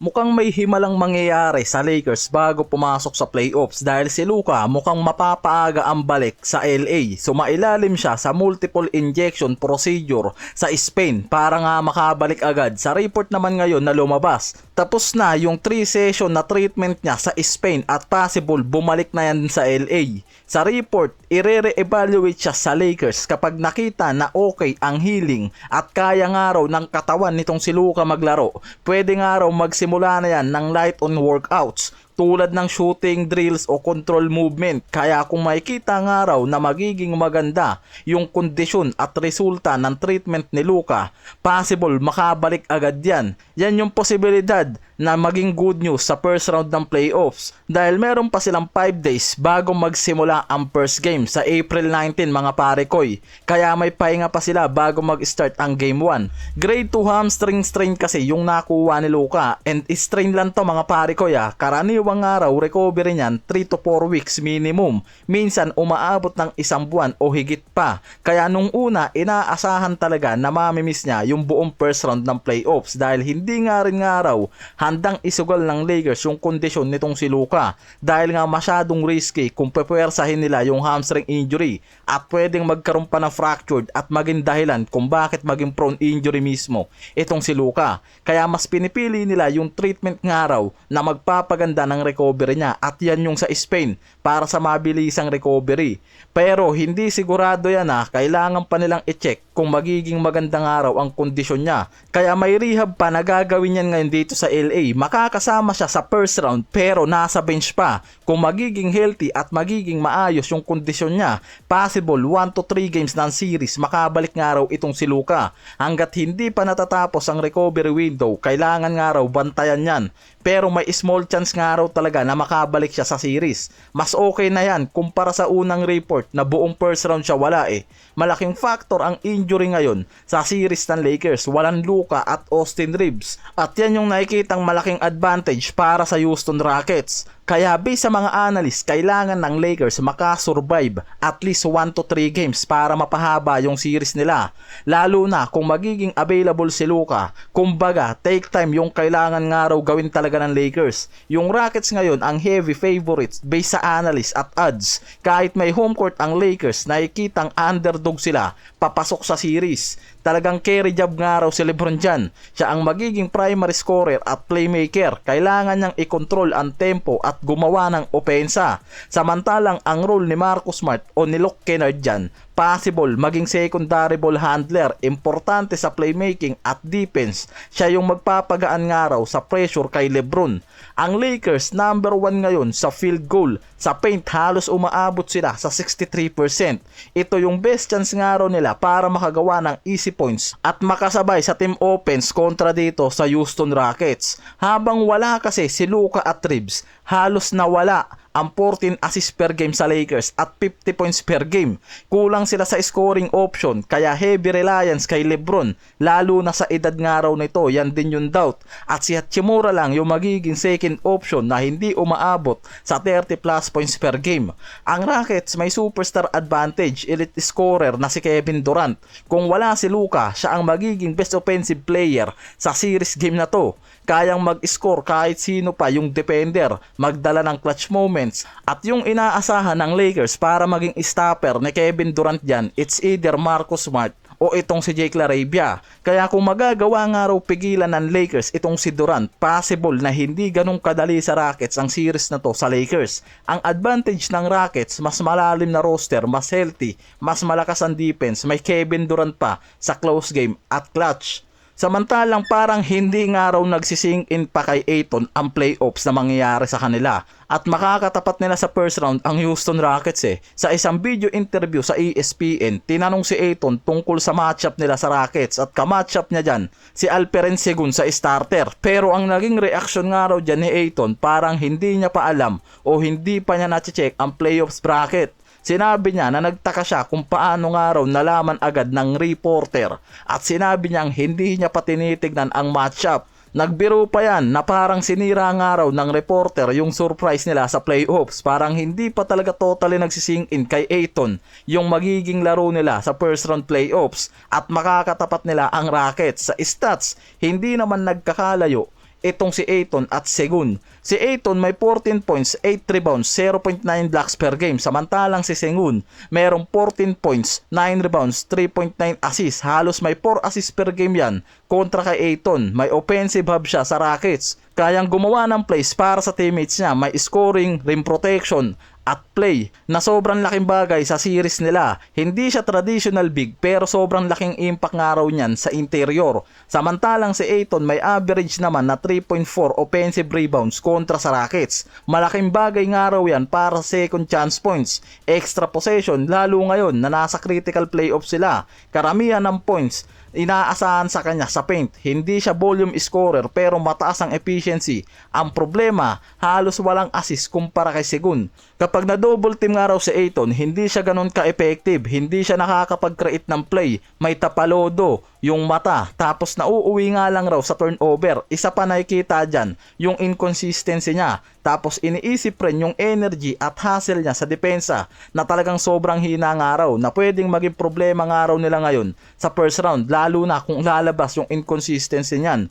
Mukhang may himalang mangyayari sa Lakers bago pumasok sa playoffs dahil si Luka mukhang mapapaaga ang balik sa LA. Sumailalim siya sa multiple injection procedure sa Spain para nga makabalik agad. Sa report naman ngayon na lumabas, tapos na yung 3 session na treatment niya sa Spain at possible bumalik na yan sa LA. Sa report, i-re-evaluate siya sa Lakers kapag nakita na okay ang healing at kaya nga raw ng katawan nitong si Luka maglaro. Pwede nga raw magsimula na yan ng light on workouts tulad ng shooting drills o control movement. Kaya kung makikita nga raw na magiging maganda yung kondisyon at resulta ng treatment ni Luka, possible makabalik agad yan. Yan yung posibilidad na maging good news sa first round ng playoffs dahil meron pa silang 5 days bago magsimula ang first game sa April 19 mga pare koy. Kaya may pahinga pa sila bago mag-start ang game 1. Grade 2 hamstring strain kasi yung nakuha ni Luka and strain lang to mga pare koy. Karaniwang araw recovery niyan 3 to 4 weeks minimum. Minsan umaabot ng 1 buwan o higit pa. Kaya nung una inaasahan talaga na mamimiss niya yung buong first round ng playoffs dahil hindi nga rin nga raw handang isugal ng Lakers yung kondisyon nitong si Luka dahil nga masyadong risky kung pepwersahin nila yung hamstring injury at pwedeng magkaroon pa ng fractured at maging dahilan kung bakit maging prone injury mismo itong si Luka. Kaya mas pinipili nila yung treatment nga raw na magpapaganda ng recovery niya at yan yung sa Spain para sa mabilisang recovery. Pero hindi sigurado yan kailangan pa nilang i-check kung magiging magandang araw ang kondisyon niya. Kaya may rehab pa na gagawin yan ngayon dito sa LA. Makakasama siya sa first round pero nasa bench pa. Kung magiging healthy at magiging maayos yung kondisyon niya, possible 1 to 3 games ng series makabalik nga raw itong si Luka. Hanggat hindi pa natatapos ang recovery window, kailangan nga raw bantayan yan. Pero may small chance nga raw talaga na makabalik siya sa series. Mas okay na yan kumpara sa unang report na buong first round siya wala Malaking factor ang injury ngayon sa series ng Lakers. Walang Luka at Austin Reeves. At yan yung nakikitang malaking advantage para sa Houston Rockets. Kaya based sa mga analyst, kailangan ng Lakers makasurvive at least 1 to 3 games para mapahaba yung series nila. Lalo na kung magiging available si Luka. Kumbaga, take time yung kailangan nga raw gawin talaga ng Lakers. Yung Rockets ngayon ang heavy favorites based sa analyst at odds. Kahit may home court ang Lakers, nakikitang underdog sila papasok sa series. Talagang carry job nga raw si LeBron dyan. Siya ang magiging primary scorer at playmaker. Kailangan niyang i-control ang tempo at gumawa ng opensa. Samantalang ang role ni Marcus Smart o ni Luke Kennard dyan, possible maging secondary ball handler, importante sa playmaking at defense. Siya yung magpapagaan nga raw sa pressure kay LeBron. Ang Lakers number 1 ngayon sa field goal. Sa paint halos umaabot sila sa 63%. Ito yung best chance nga raw nila para makagawa ng easy points at makasabay sa team offense kontra dito sa Houston Rockets. Habang wala kasi si Luka at Reeves, halos nawala ang 14 assists per game sa Lakers at 50 points per game. Kulang sila sa scoring option kaya heavy reliance kay LeBron lalo na sa edad nga raw nito, yan din yung doubt. At si Hachimura lang yung magiging second option na hindi umaabot sa 30 plus points per game. Ang Rockets may superstar advantage, elite scorer na si Kevin Durant. Kung wala si Luka, siya ang magiging best offensive player sa series game na to. Kayang mag-score kahit sino pa yung defender, magdala ng clutch moments. At yung inaasahan ng Lakers para maging stopper ni Kevin Durant dyan, it's either Marcus Smart o itong si Jake LaRavia. Kaya kung magagawa nga raw pigilan ng Lakers itong si Durant, possible na hindi ganun kadali sa Rockets ang series na to sa Lakers. Ang advantage ng Rockets, mas malalim na roster, mas healthy, mas malakas ang defense, may Kevin Durant pa sa close game at clutch. Samantalang parang hindi nga raw nagsising in pa kay Ayton ang playoffs na mangyayari sa kanila. At makakatapat nila sa first round ang Houston Rockets Sa isang video interview sa ESPN, tinanong si Ayton tungkol sa matchup nila sa Rockets at ka-matchup niya dyan si Alperen Sengun sa starter. Pero ang naging reaction nga raw dyan ni Ayton parang hindi niya pa alam o hindi pa niya na-check ang playoffs bracket. Sinabi niya na nagtaka siya kung paano nga raw nalaman agad ng reporter at sinabi niyang hindi niya pa tinitignan ang matchup. Nagbiro pa yan na parang sinira nga raw ng reporter yung surprise nila sa playoffs. Parang hindi pa talaga totally nagsising in kay Ayton yung magiging laro nila sa first round playoffs at makakatapat nila ang Rockets. Sa stats, hindi naman nagkakalayo itong si Ayton at Sengun. Si Ayton may 14 points, 8 rebounds, 0.9 blocks per game. Samantalang si Sengun merong 14 points, 9 rebounds, 3.9 assists. Halos may 4 assists per game yan kontra kay Ayton. May offensive hub siya sa Rockets. Kayang gumawa ng plays para sa teammates niya. May scoring, rim protection, at play na sobrang laking bagay sa series nila. Hindi siya traditional big pero sobrang laking impact nga raw niyan sa interior. Samantalang si Ayton may average naman na 3.4 offensive rebounds kontra sa Rockets. Malaking bagay nga raw yan para sa second chance points, extra possession, lalo ngayon na nasa critical playoff sila. Karamihan ng points inaasahan sa kanya sa paint. Hindi siya volume scorer pero mataas ang efficiency. Ang problema, halos walang assist kumpara kay Sengun. Kapag na double team nga raw si Ayton, hindi siya ganun ka-effective. Hindi siya nakakapag-create ng play. May tapalodo yung mata, tapos nauuwi nga lang raw sa turnover. Isa pa nakikita dyan, yung inconsistency niya. Tapos iniisip rin yung energy at hustle niya sa depensa na talagang sobrang hina nga raw, na pwedeng maging problema nga raw nila ngayon sa first round, lalo na kung lalabas yung inconsistency niyan.